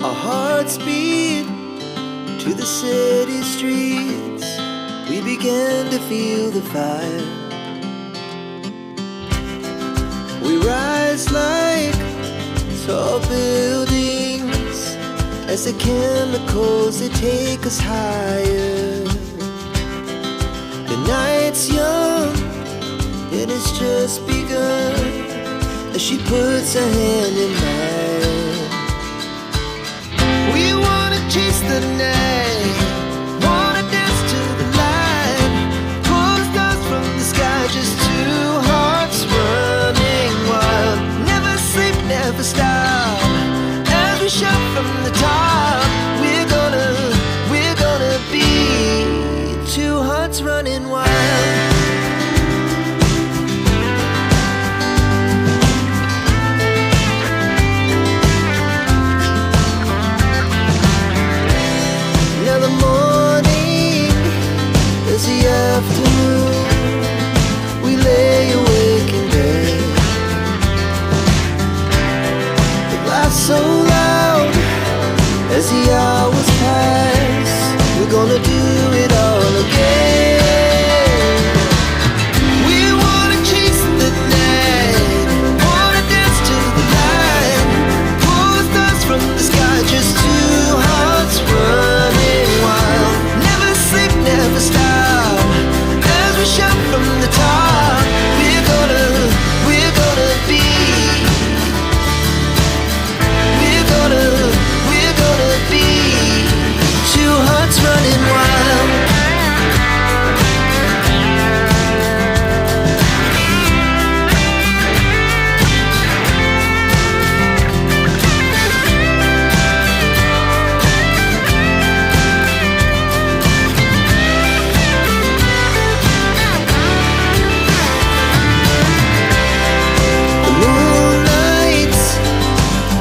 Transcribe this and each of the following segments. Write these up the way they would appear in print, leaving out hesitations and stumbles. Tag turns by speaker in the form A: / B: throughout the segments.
A: Our hearts beat to the city streets. We began to feel the fire. We rise like tall buildings as the chemicals, they take us higher. The night's young, it has just begun, as she puts her hand in mine. We wanna chase the night, wanna dance to the light, pull the stars from the sky, just two hearts running wild. Never sleep, never stop, as we shout from the top. We're gonna be two hearts running wild. Now the morning is the afternoon. We lay awake in bed. The laughs so loud as the hours pass. We're gonna do it all again. We wanna chase the night, wanna dance to the light, pull the stars from the sky, just two hearts running wild. Never sleep, never stop, as we shout from the top. We're gonna be, we're gonna be two hearts running wild. The moonlight,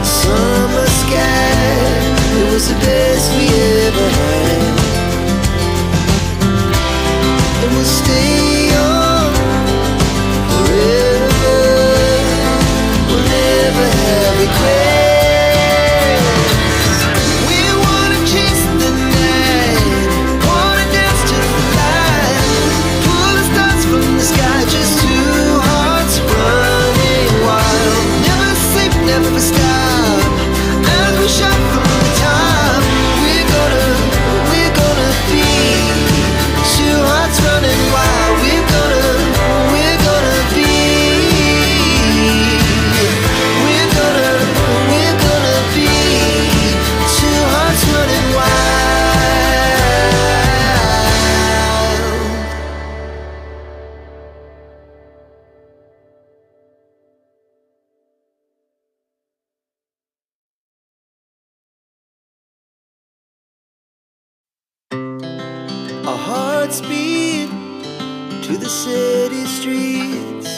A: summer sky, it was the best we ever had. And we'll stay young forever. We'll never have regrets. We wanna chase the night, wanna dance to the light, pull the stars from the sky, just two hearts running wild. Never sleep, never stop, as we shout from the top. We're gonna be two hearts running wild. We're gonna be, we're gonna be two hearts running wild. Our hearts beat to the city streets.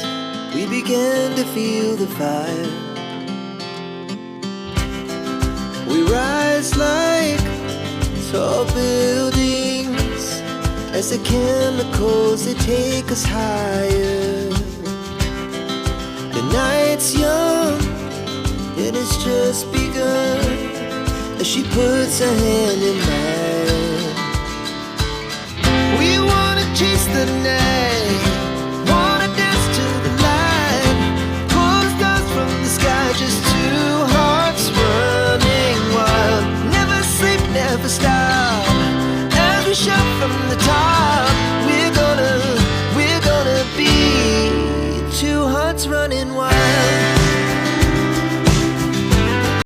A: We began to feel the fire. We rise like tall buildings as the chemicals, they take us higher. The night's young, it has just begun, as she puts her hand in mine. We wanna chase the night, wanna dance to the light, pull the stars from the sky, just two hearts running wild. Never sleep, never stop, as we shout from the top. We're gonna be two hearts running wild.